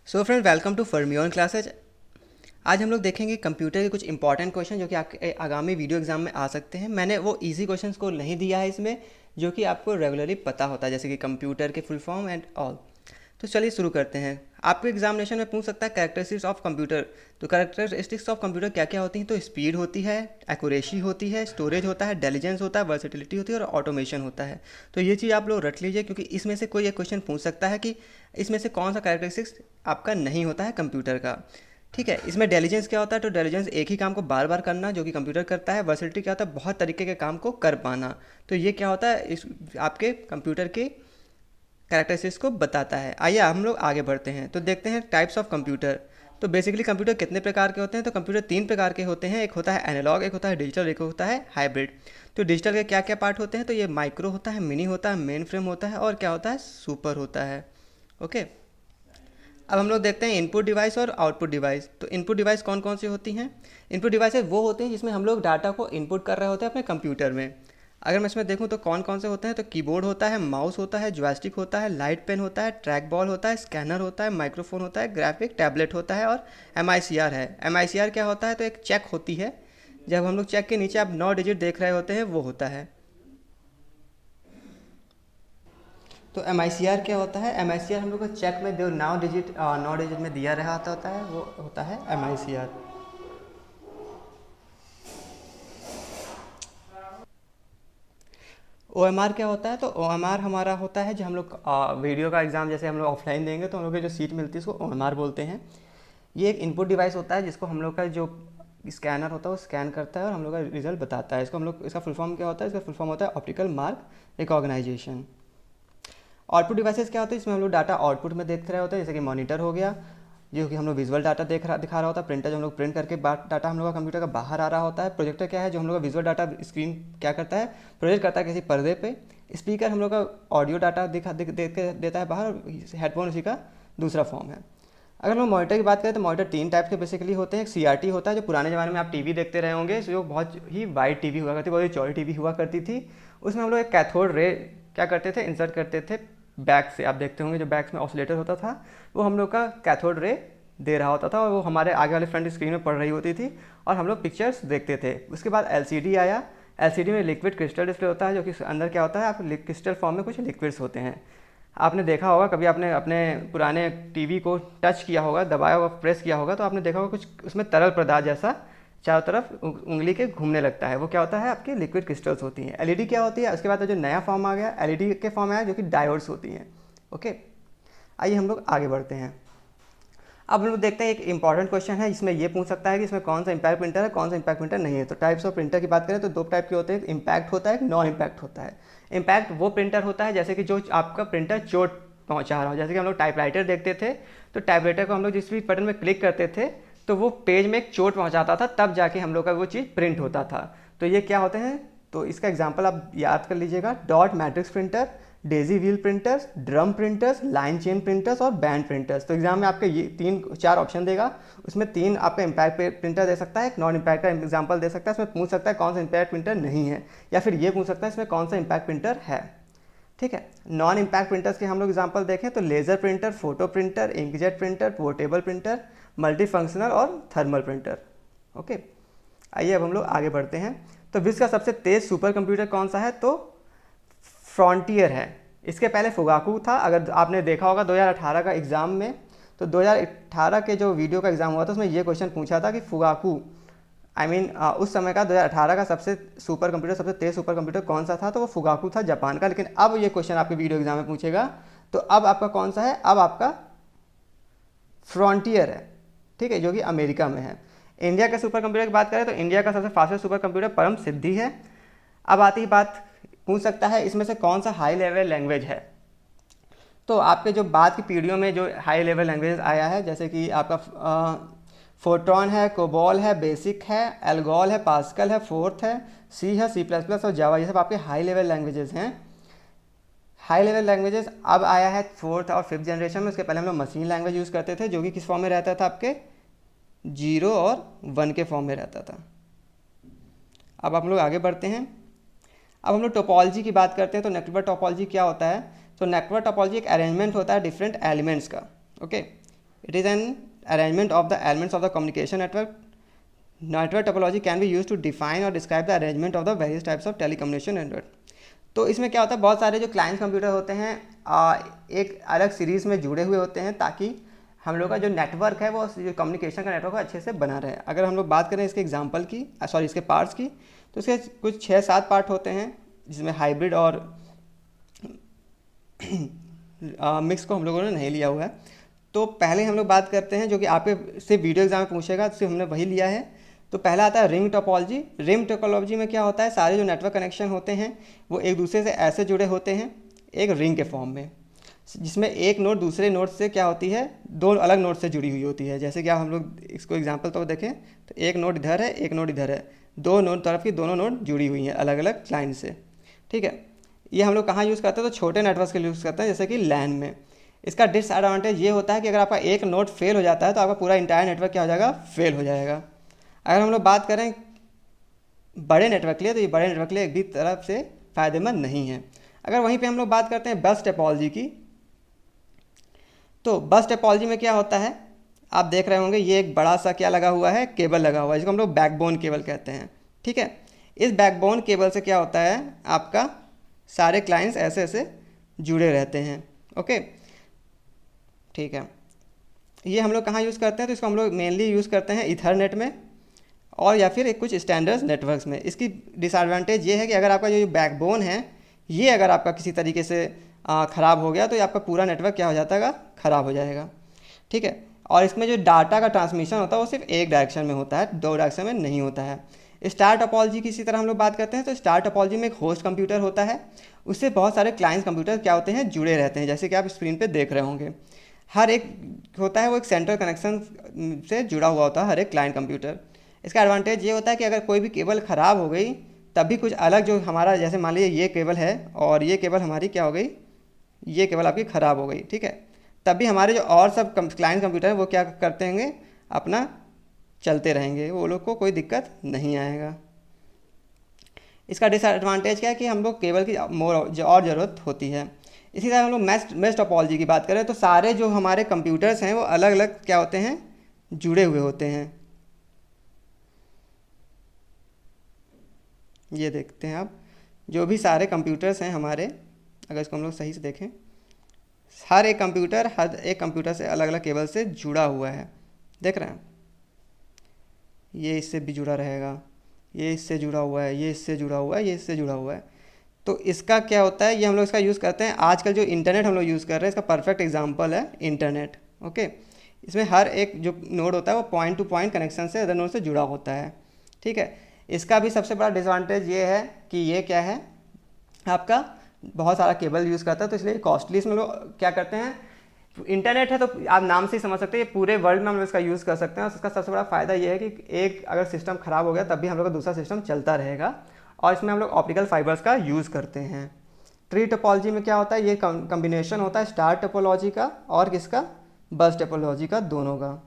So friend, welcome to Fermion classes. आज हम लोग देखेंगे कंप्यूटर के कुछ इंपॉर्टेंट क्वेश्चन जो कि आपके आगामी वीडियो एग्जाम में आ सकते हैं। मैंने वो इजी क्वेश्चंस को नहीं दिया है इसमें, जो कि आपको रेगुलरली पता होता है, जैसे कि कंप्यूटर के फुल फॉर्म एंड ऑल। तो चलिए शुरू करते हैं। आपको एग्जामिनेशन में पूछ सकता है कैरेक्टरिस्टिक्स ऑफ कंप्यूटर। तो कैरेक्टरिस्टिक्स ऑफ कंप्यूटर क्या क्या होती हैं? तो स्पीड होती है, एक्यूरेसी होती है, स्टोरेज होता है, इंटेलिजेंस होता है, वर्सेटिलिटी होती है और ऑटोमेशन होता है। तो ये चीज़ आप लोग रट लीजिए, क्योंकि इसमें से कोई एक क्वेश्चन पूछ सकता है कि इसमें से कौन सा कैरेक्टरिस्टिक्स आपका नहीं होता है कंप्यूटर का। ठीक है, इसमें इंटेलिजेंस क्या होता है? तो इंटेलिजेंस एक ही काम को बार बार करना, जो कि कंप्यूटर करता है। वर्सेटिलिटी क्या होता है? बहुत तरीके के काम को कर पाना। तो ये क्या होता है? इस आपके कंप्यूटर के कैरेक्टरिस्टिक्स को बताता है। आइए हम लोग आगे बढ़ते हैं, तो देखते हैं टाइप्स ऑफ कंप्यूटर। तो बेसिकली कंप्यूटर कितने प्रकार के होते हैं? तो कंप्यूटर तीन प्रकार के होते हैं। एक होता है एनालॉग, एक होता है डिजिटल, एक होता है हाइब्रिड। तो डिजिटल के क्या क्या पार्ट होते हैं? तो ये माइक्रो होता है, मिनी होता है, मेन फ्रेम होता है और क्या होता है? सुपर होता है। ओके, अब हम लोग देखते हैं इनपुट डिवाइस और आउटपुट डिवाइस। तो इनपुट डिवाइस कौन कौन सी होती हैं? इनपुट डिवाइसेस वो होते हैं जिसमें हम लोग डाटा को इनपुट कर रहे होते हैं अपने कंप्यूटर में। अगर मैं इसमें देखूं तो कौन कौन से होते हैं? तो कीबोर्ड होता है, माउस होता है, जॉयस्टिक होता है, लाइट पेन होता है, ट्रैक बॉल होता है, स्कैनर होता है, माइक्रोफोन होता है, ग्राफिक टैबलेट होता है और MICR है। MICR क्या होता है? तो एक चेक होती है, जब हम लोग चेक के नीचे आप 9 डिजिट देख रहे होते हैं, वो होता है। तो MICR क्या होता है? MICR हम लोग को चेक में जो 9 डिजिट में दिया रहा होता है, वो होता है MICR। OMR क्या होता है? तो OMR हमारा होता है, जो हम लोग वीडियो का एग्ज़ाम जैसे हम लोग ऑफलाइन देंगे तो हम लोग की जो सीट मिलती है उसको OMR बोलते हैं। ये एक इनपुट डिवाइस होता है जिसको हम लोग का जो स्कैनर होता है वो स्कैन करता है और हम लोग का रिजल्ट बताता है। इसको हम लोग, इसका फुल फॉर्म क्या होता है? इसका फुल फॉर्म होता है optical mark recognisation. Output devices क्या होते हैं? इसमें हम लोग डाटा आउटपुट में देख रहे होते हैं, जैसे कि मॉनिटर हो गया, जो कि हम लोग विजुअल डाटा दिखा रहा होता है। प्रिंटर, जो हम लोग प्रिंट करके डाटा हम लोग का कंप्यूटर का बाहर आ रहा होता है। प्रोजेक्टर क्या है? जो हम लोग का विजुअल डाटा स्क्रीन क्या करता है? प्रोजेक्ट करता है किसी पर्दे पे। स्पीकर हम लोग का ऑडियो डाटा देता है बाहर। हेडफोन उसी का दूसरा फॉर्म है। अगर हम मॉनिटर की बात करें तो मॉनिटर तीन टाइप के बेसिकली होते हैं। एक CRT होता है, जो पुराने ज़माने में आप टीवी देखते रहे होंगे, जो बहुत ही वाइड टीवी हुआ करती, बहुत ही चौड़ी टीवी हुआ करती थी। उसमें हम लोग एक कैथोड रे क्या करते थे? इंसर्ट करते थे बैक से। आप देखते होंगे जो बैक में ऑसिलेटर होता था, वो हम लोग का कैथोड रे दे रहा होता था और वो हमारे आगे वाले फ्रंट स्क्रीन में पड़ रही होती थी और हम लोग पिक्चर्स देखते थे। उसके बाद LCD आया। LCD में लिक्विड क्रिस्टल डिस्प्ले होता है, जो कि अंदर क्या होता है? आप क्रिस्टल फॉर्म में कुछ लिक्विड्स होते हैं। आपने देखा होगा, कभी आपने अपने पुराने टीवी को टच किया होगा, दबाया होगा, प्रेस किया होगा, तो आपने देखा होगा कुछ उसमें तरल पदार्थ जैसा चारों तरफ उंगली के घूमने लगता है। वो क्या होता है? आपकी लिक्विड क्रिस्टल्स होती हैं। LED क्या होती है? उसके बाद जो नया फॉर्म आ गया, LED के फॉर्म आया, जो कि डायोड्स होती हैं। ओके, आइए हम लोग आगे बढ़ते हैं। अब हम लोग देखते हैं, एक इंपॉर्टेंट क्वेश्चन है, इसमें ये पूछ सकता है कि इसमें कौन सा इंपैक्ट प्रिंटर है, कौन सा इंपैक्ट प्रिंटर नहीं है। तो टाइप्स ऑफ प्रिंटर की बात करें तो दो टाइप के होते हैं, इंपैक्ट होता है, एक नॉन इंपैक्ट होता है। इंपैक्ट वो प्रिंटर होता है जैसे कि जो आपका प्रिंटर चोट पहुंचा रहा हो। जैसे कि हम लोग टाइपराइटर देखते थे, तो टाइपराइटर को हम लोग जिस भी बटन में क्लिक करते थे तो वो पेज में एक चोट पहुंचाता था, तब जाके हम लोग का वो चीज़ प्रिंट होता था। तो ये क्या होते हैं? तो इसका एग्जाम्पल आप याद कर लीजिएगा। Dot matrix printer, Daisy wheel printers, drum printers, line chain printers और बैंड प्रिंटर्स। तो एग्जाम में आपके ये 3-4 ऑप्शन देगा, उसमें 3 आपका इम्पैक्ट प्रिंटर दे सकता है, एक नॉन इम्पैक्ट का एग्जाम्पल दे सकता है। इसमें पूछ सकता है कौन सा इम्पैक्ट प्रिंटर नहीं है, या फिर ये पूछ सकता है इसमें कौन सा इम्पैक्ट प्रिंटर है। ठीक है, नॉन इम्पैक्ट प्रिंटर्स के हम लोग एग्जाम्पल देखें तो laser printer, photo printer, inkjet printer, portable printer, multi functional और थर्मल प्रिंटर। ओके, आइए अब हम लोग आगे बढ़ते हैं। तो विश्व का सबसे तेज सुपर कंप्यूटर कौन सा है? तो फ्रंटियर है। इसके पहले फुगाकू था। अगर आपने देखा होगा 2018 का एग्ज़ाम में, तो 2018 के जो वीडियो का एग्ज़ाम हुआ था उसमें ये क्वेश्चन पूछा था कि फुगाकू उस समय का 2018 का सबसे सुपर कंप्यूटर, सबसे तेज सुपर कंप्यूटर कौन सा था? तो वो फुगाकू था, जापान का। लेकिन अब ये क्वेश्चन आपके वीडियो एग्जाम में पूछेगा, तो अब आपका कौन सा है? अब आपका फ्रंटियर है, ठीक है, जो कि अमेरिका में है। इंडिया के सुपर कंप्यूटर की बात करें तो इंडिया का सबसे फास्टेस्ट सुपर कंप्यूटर परम सिद्धि है। अब आती ही बात, पूछ सकता है इसमें से कौन सा हाई लेवल लैंग्वेज है। तो आपके जो बाद की पीढ़ियों में जो हाई लेवल लैंग्वेज आया है, जैसे कि आपका फोर्ट्रॉन है, कोबॉल है, बेसिक है, एल्गोल है, पास्कल है, फोर्थ है, सी है, C++ और जावा। ये सब आपके हाई लेवल लैंग्वेजेस हैं। हाई लेवल लैंग्वेजेस अब आया है 4th और 5th जनरेशन में। उसके पहले हम लोग मशीन लैंग्वेज यूज़ करते थे, जो कि किस फॉर्म में रहता था? आपके 0 और 1 के फॉर्म में रहता था। अब हम लोग आगे बढ़ते हैं। अब हम लोग टोपोलॉजी की बात करते हैं। तो नेटवर्क टोपोलॉजी क्या होता है? तो नेटवर्क टोपोलॉजी एक अरेंजमेंट होता है डिफरेंट एलिमेंट्स का। Okay, it is an arrangement of the elements of the communication network. Network topology can be use to define और describe the arrangement of the various types of telecommunication network. तो इसमें क्या होता है, बहुत सारे जो क्लाइंट कंप्यूटर होते हैं एक अलग सीरीज़ में जुड़े हुए होते हैं ताकि हम लोग का जो नेटवर्क है वो जो कम्युनिकेशन का नेटवर्क है अच्छे से बना रहे. अगर हम लोग बात करें इसके एग्जांपल की, सॉरी इसके पार्ट्स की, तो इसके कुछ 6-7 पार्ट होते हैं जिसमें हाइब्रिड और मिक्स को हम लोगों ने नहीं लिया हुआ है. तो पहले हम लोग बात करते हैं जो कि आपके से वीडियो एग्जाम में पूछेगा, तो हमने वही लिया है. तो पहला आता है रिंग टोपोलॉजी. रिंग टोपोलॉजी में क्या होता है, सारे जो नेटवर्क कनेक्शन होते हैं वो एक दूसरे से ऐसे जुड़े होते हैं एक रिंग के फॉर्म में, जिसमें एक नोड दूसरे नोड से क्या होती है, दो अलग नोड से जुड़ी हुई होती है. जैसे कि आप हम लोग इसको एग्जांपल तो देखें तो एक नोड इधर है, एक नोड इधर है, दो नोड तरफ की दोनों नोड जुड़ी हुई हैं अलग अलग क्लाइंट से. ठीक है, ये हम लोग कहाँ यूज़ करते हैं, तो छोटे नेटवर्क के लिए यूज़ करते हैं जैसे कि लैन में. इसका डिसएडवांटेज ये होता है कि अगर आपका एक नोड फेल हो जाता है तो आपका पूरा इंटायर नेटवर्क क्या हो जाएगा, फेल हो जाएगा. अगर हम लोग बात करें बड़े नेटवर्क के लिए, तो ये बड़े नेटवर्क के लिए एक भी तरफ से फ़ायदेमंद नहीं है. अगर वहीं पे हम लोग बात करते हैं बस टोपोलॉजी की, तो बस टोपोलॉजी में क्या होता है, आप देख रहे होंगे ये एक बड़ा सा क्या लगा हुआ है, केबल लगा हुआ है जिसको हम लोग बैकबोन केबल कहते हैं. ठीक है, इस बैकबोन केबल से क्या होता है, आपका सारे क्लाइंट्स ऐसे ऐसे जुड़े रहते हैं. ओके, ठीक है, ये हम लोग कहाँ यूज़ करते हैं, तो इसको हम लोग मेनली यूज़ करते हैं ईथरनेट में और या फिर कुछ स्टैंडर्ड नेटवर्क्स में. इसकी डिसएडवांटेज ये है कि अगर आपका जो बैकबोन है ये अगर आपका किसी तरीके से ख़राब हो गया तो ये आपका पूरा नेटवर्क क्या हो जाता है, ख़राब हो जाएगा. ठीक है, और इसमें जो डाटा का ट्रांसमिशन होता है वो सिर्फ एक डायरेक्शन में होता है, दो डायरेक्शन में नहीं होता है. स्टार टोपोलॉजी की इसी तरह हम लोग बात करते हैं, तो स्टार टोपोलॉजी में एक होस्ट कंप्यूटर होता है, उससे बहुत सारे क्लाइंट्स कंप्यूटर क्या होते हैं, जुड़े रहते हैं, जैसे कि आप स्क्रीन पे देख रहे होंगे. हर एक होता है वो एक सेंट्रल कनेक्शन से जुड़ा हुआ होता है हर एक क्लाइंट कंप्यूटर. इसका एडवांटेज ये होता है कि अगर कोई भी केबल ख़राब हो गई तभी कुछ अलग जो हमारा, जैसे मान लीजिए ये केबल है और ये केबल हमारी क्या हो गई, ये केबल आपकी ख़राब हो गई. ठीक है, तभी हमारे जो और सब क्लाइंट कंप्यूटर है वो क्या करते होंगे, अपना चलते रहेंगे, वो लोग को कोई दिक्कत नहीं आएगा. इसका डिसएडवांटेज क्या है कि हम लोग केबल की और ज़रूरत होती है. इसी तरह हम लोग मैश टोपोलॉजी की बात करें तो सारे जो हमारे कंप्यूटर्स हैं वो अलग अलग क्या होते हैं, जुड़े हुए होते हैं. ये देखते हैं आप, जो भी सारे कंप्यूटर्स हैं हमारे, अगर इसको हम लोग सही से देखें, हर एक कंप्यूटर से अलग अलग केबल से जुड़ा हुआ है. देख रहे हैं, ये इससे भी जुड़ा रहेगा, ये इससे जुड़ा हुआ है, ये इससे जुड़ा हुआ है, ये इससे जुड़ा हुआ है. तो इसका क्या होता है, ये हम लोग इसका यूज़ करते हैं. आजकल जो इंटरनेट हम लोग यूज़ कर रहे हैं इसका परफेक्ट एग्जांपल है इंटरनेट. ओके, इसमें हर एक जो नोड होता है वो पॉइंट टू पॉइंट कनेक्शन से अदर नोड से जुड़ा होता है. ठीक है, इसका भी सबसे बड़ा डिसएडवांटेज ये है कि ये क्या है, आपका बहुत सारा केबल यूज़ करता है, तो इसलिए कॉस्टली. इसमें लोग क्या करते हैं, इंटरनेट है तो आप नाम से ही समझ सकते हैं ये पूरे वर्ल्ड में हम लोग इसका यूज़ कर सकते हैं. और इसका सबसे बड़ा फ़ायदा ये है कि एक अगर सिस्टम ख़राब हो गया तब भी हम लोग का दूसरा सिस्टम चलता रहेगा. और इसमें हम लोग ऑप्टिकल फाइबर्स का यूज़ करते हैं. ट्री टोपोलॉजी में क्या होता है, ये कम्बिनेशन होता है स्टार टोपोलॉजी का और किसका, बस टोपोलॉजी का, दोनों का.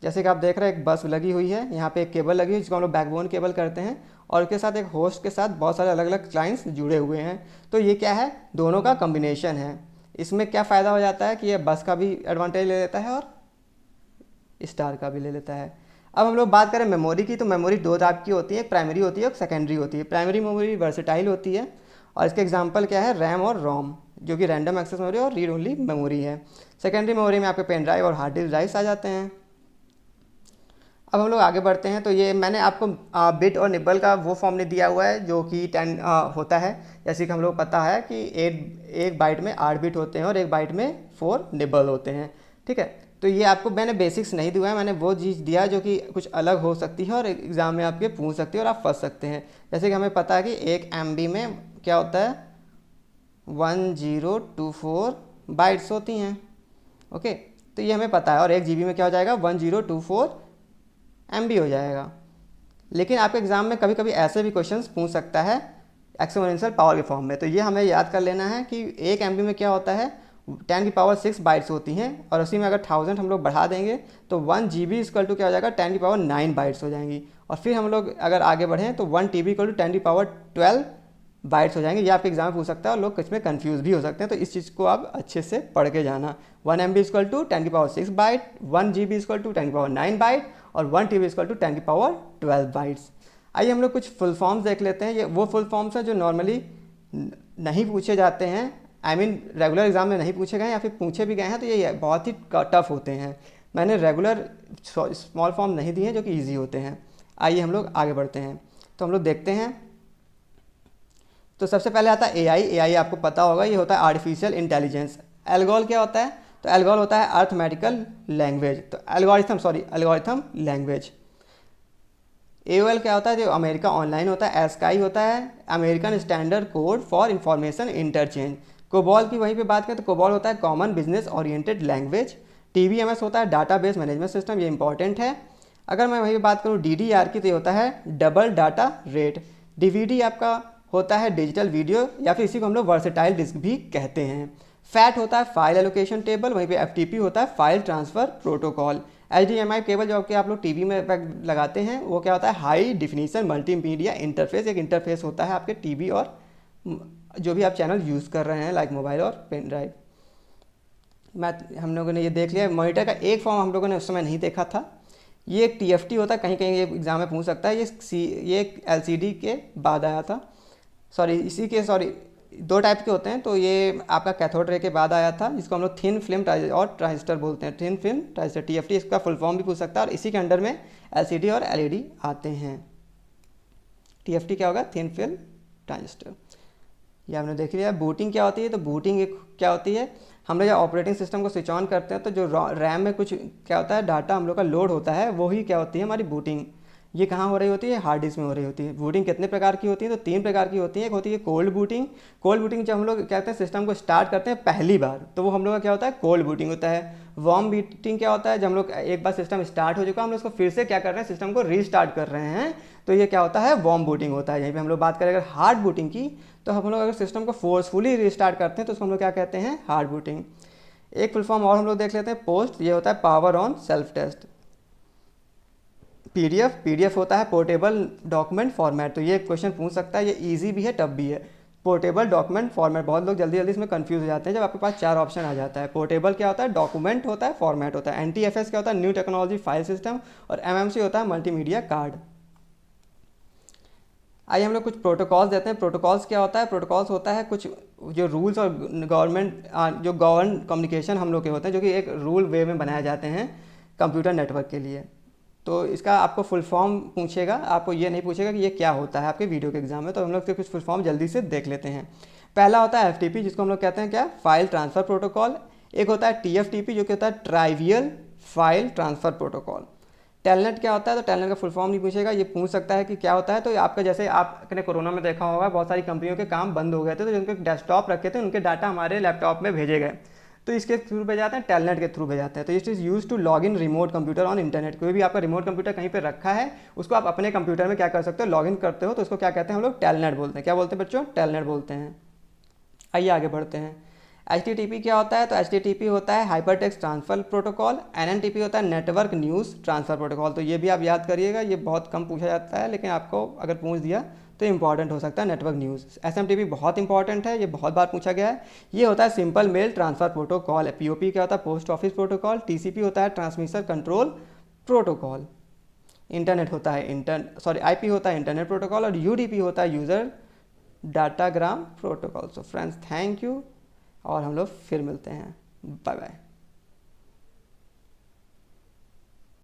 जैसे कि आप देख रहे हैं एक बस लगी हुई है, यहाँ पे एक केबल लगी हुई है जिसको हम लोग बैकबोन केबल करते हैं, और उसके साथ एक होस्ट के साथ बहुत सारे अलग अलग क्लाइंट्स जुड़े हुए हैं. तो ये क्या है, दोनों का कम्बिनेशन है. इसमें क्या फ़ायदा हो जाता है कि ये बस का भी एडवांटेज ले लेता है और स्टार का भी ले लेता है. अब हम लोग बात करें मेमोरी की, तो मेमोरी दो टाइप की होती है, एक प्राइमरी होती है, एक सेकेंडरी होती है. प्राइमरी मेमोरी वर्सेटाइल होती है और इसके एग्जांपल क्या है, रैम और रोम, जो कि रैंडम एक्सेस मेमोरी और रीड ओनली मेमोरी है. सेकेंडरी मेमोरी में आपके पेन ड्राइव और हार्ड डिस्क ड्राइव्स आ जाते हैं. अब हम लोग आगे बढ़ते हैं, तो ये मैंने आपको बिट और निबल का वो फॉर्म नहीं दिया हुआ है जो कि 10 होता है. जैसे कि हम लोग पता है कि एक बाइट में 8 बिट होते हैं और एक बाइट में 4 निबल होते हैं. ठीक है, तो ये आपको मैंने बेसिक्स नहीं दिया है, मैंने वो चीज़ दिया जो कि कुछ अलग हो सकती है और एग्ज़ाम में आपके पूछ सकती है और आप फंस सकते हैं. जैसे कि हमें पता है कि 1 MB में क्या होता है, 1024 बाइट्स होती हैं. ओके, तो ये हमें पता है, और 1 GB में क्या हो जाएगा, 1024 MB हो जाएगा. लेकिन आपके एग्ज़ाम में कभी कभी ऐसे भी क्वेश्चंस पूछ सकता है एक्सपोनेंशियल पावर के फॉर्म में. तो ये हमें याद कर लेना है कि 1 MB में क्या होता है, 10⁻6 बाइट्स होती हैं, और उसी में अगर 1000 हम लोग बढ़ा देंगे तो 1 GB इक्वल टू क्या हो जाएगा, 10⁻9 बाइट्स हो जाएंगी. और फिर हम लोग अगर आगे बढ़ें तो 1 TB इक्वल टू 10⁻12 बाइट्स हो जाएंगे। ये आपके एग्जाम में पूछ सकता है और लोग कुछ में कंफ्यूज भी हो सकते हैं, तो इस चीज़ को आप अच्छे से पढ़ के जाना। 1 MB equal to 10⁻6 byte, 1 GB equal to 10⁻9 byte और 1 TB इक्वल टू 10⁻12 बाइट्स। आइए हम लोग कुछ फुल फॉर्म्स देख लेते हैं। ये वो फुल फॉर्म्स हैं जो नॉर्मली नहीं पूछे जाते हैं, आई मीन रेगुलर एग्जाम में नहीं पूछे गए या फिर पूछे भी गए हैं तो ये बहुत ही टफ होते हैं। मैंने रेगुलर स्मॉल फॉर्म नहीं दिए हैं जो कि ईजी होते हैं। आइए हम लोग आगे बढ़ते हैं। तो हम लोग देखते हैं। तो सबसे पहले आता है एआई आपको पता होगा, ये होता है आर्टिफिशियल इंटेलिजेंस। एल्गोल क्या होता है? तो एल्गोल होता है अर्थमेटिकल लैंग्वेज, तो एल्गोरिथम लैंग्वेज। AOL क्या होता है? जो अमेरिका ऑनलाइन होता है। एस्काई होता है American standard code for information interchange. COBOL की वहीं पे बात करें तो कोबॉल होता है common business oriented language. TBMS होता है डाटाबेस मैनेजमेंट सिस्टम, ये इंपॉर्टेंट है। अगर मैं वहीं बात करूँ DDR की तो ये होता है डबल डाटा रेट। DVD आपका होता है डिजिटल वीडियो या फिर इसी को हम लोग वर्सेटाइल डिस्क भी कहते हैं। फैट होता है फाइल एलोकेशन टेबल, वहीं पे FTP होता है file transfer protocol. HDMI cable जो कि आप लोग टीवी में लगाते हैं वो क्या होता है? High definition multimedia interface. एक इंटरफेस होता है आपके टीवी और जो भी आप चैनल यूज़ कर रहे हैं लाइक मोबाइल और पेन ड्राइव। हम लोगों ने ये देख लिया। मॉनिटर का एक फॉर्म हम लोगों ने उस समय नहीं देखा था, ये एक TFT होता है, कहीं कहीं ये एग्जाम में पूछ सकता है। ये एक LCD के बाद आया था, दो टाइप के होते हैं। तो ये आपका कैथोड रे के बाद आया था, जिसको हम लोग थिन फिल्म और ट्रांजिस्टर बोलते हैं। थिन फिल्म ट्रांजिस्टर TFT, इसका फुल फॉर्म भी पूछ सकता है। और इसी के अंडर में LCD और LED आते हैं। TFT क्या होगा? Thin film transistor. ये हमने देख लिया। बूटिंग क्या होती है? तो बूटिंग क्या होती है? हम लोग जब ऑपरेटिंग सिस्टम को स्विच ऑन करते हैं तो जो रैम में कुछ क्या होता है डाटा हम लोग का लोड होता है, वही क्या होती है हमारी बूटिंग। ये कहाँ हो रही होती है? हार्ड डिस्क में हो रही होती है। बूटिंग कितने प्रकार की होती है? तो 3 प्रकार की होती है। एक होती है कोल्ड बूटिंग। कोल्ड बूटिंग जब हम लोग क्या कहते हैं सिस्टम को स्टार्ट करते हैं पहली बार, तो वो हम लोग का क्या होता है? कोल्ड बूटिंग होता है। वार्म बूटिंग क्या होता है? जब हम लोग एक बार सिस्टम स्टार्ट हो चुका हम लोग उसको फिर से क्या कर रहे हैं? सिस्टम को रीस्टार्ट कर रहे हैं, तो ये क्या होता है? वार्म बूटिंग होता है। यहीं पर हम लोग बात करें अगर हार्ड बूटिंग की, तो हम लोग अगर सिस्टम को फोर्सफुली रीस्टार्ट करते हैं तो उसको हम लोग क्या कहते हैं? Hard booting. एक फुल फॉर्म और हम लोग देख लेते हैं, पोस्ट। ये होता है power on self test. PDF होता है पोर्टेबल डॉक्यूमेंट फॉर्मेट। तो ये क्वेश्चन पूछ सकता है, ये इजी भी है टफ भी है। पोर्टेबल डॉक्यूमेंट फॉर्मेट, बहुत लोग जल्दी इसमें कंफ्यूज हो जाते हैं जब आपके पास 4 ऑप्शन आ जाता है। पोर्टेबल क्या होता है? डॉक्यूमेंट होता है, फॉर्मेट होता है। NTFS क्या होता है? New technology file system. और MMC होता है मल्टीमीडिया कार्ड। आइए हम लोग कुछ प्रोटोकॉल्स देते हैं। प्रोटोकॉल्स क्या होता है? प्रोटोकॉल्स होता है कुछ जो रूल्स और गवर्न कम्युनिकेशन हम लोग के होते हैं, जो कि एक रूल वे में बनाए जाते हैं कंप्यूटर नेटवर्क के लिए। तो इसका आपको फुल फॉर्म पूछेगा, आपको ये नहीं पूछेगा कि ये क्या होता है आपके वीडियो के एग्जाम में। तो हम लोग कुछ फुल फॉर्म जल्दी से देख लेते हैं। पहला होता है FTP, जिसको हम लोग कहते हैं क्या? File transfer protocol. एक होता है TFTP, जो कि होता है trivial file transfer protocol. Telnet क्या होता है? तो टेलनेट का फुल फॉर्म नहीं पूछेगा, ये पूछ सकता है कि क्या होता है। तो आपका जैसे आपने कोरोना में देखा होगा बहुत सारी कंपनियों के काम बंद हो गए थे, तो जिनके डेस्कटॉप रखे थे उनके डाटा हमारे लैपटॉप में भेजे गए, तो इसके थ्रू भेजाते हैं, टेलनेट के थ्रू भेजाते हैं। तो it is use to log in remote computer on internet. कोई भी आपका रिमोट कंप्यूटर कहीं पर रखा है, उसको आप अपने कंप्यूटर में क्या कर सकते हो? लॉग इन करते हो, तो उसको क्या कहते हैं हम लोग? टेलनेट बोलते हैं। क्या बोलते हैं बच्चों? टेलनेट बोलते हैं। आइए आगे बढ़ते हैं। HTTP क्या होता है? तो HTTP होता है hyper text transfer protocol. NNTP होता है नेटवर्क न्यूज़ ट्रांसफ़र प्रोटोकॉल। तो ये भी आप याद करिएगा, ये बहुत कम पूछा जाता है, लेकिन आपको अगर पूछ दिया तो इंपॉर्टेंट हो सकता है नेटवर्क न्यूज़। SMTP बहुत इंपॉर्टेंट है, ये बहुत बार पूछा गया है। ये होता है simple mail transfer protocol. POP क्या होता है? Post office protocol. TCP होता है ट्रांसमिशन कंट्रोल प्रोटोकॉल। इंटरनेट होता है IP होता है इंटरनेट प्रोटोकॉल। और UDP होता है user datagram protocol. So friends thank you, और हम लोग फिर मिलते हैं। Bye bye.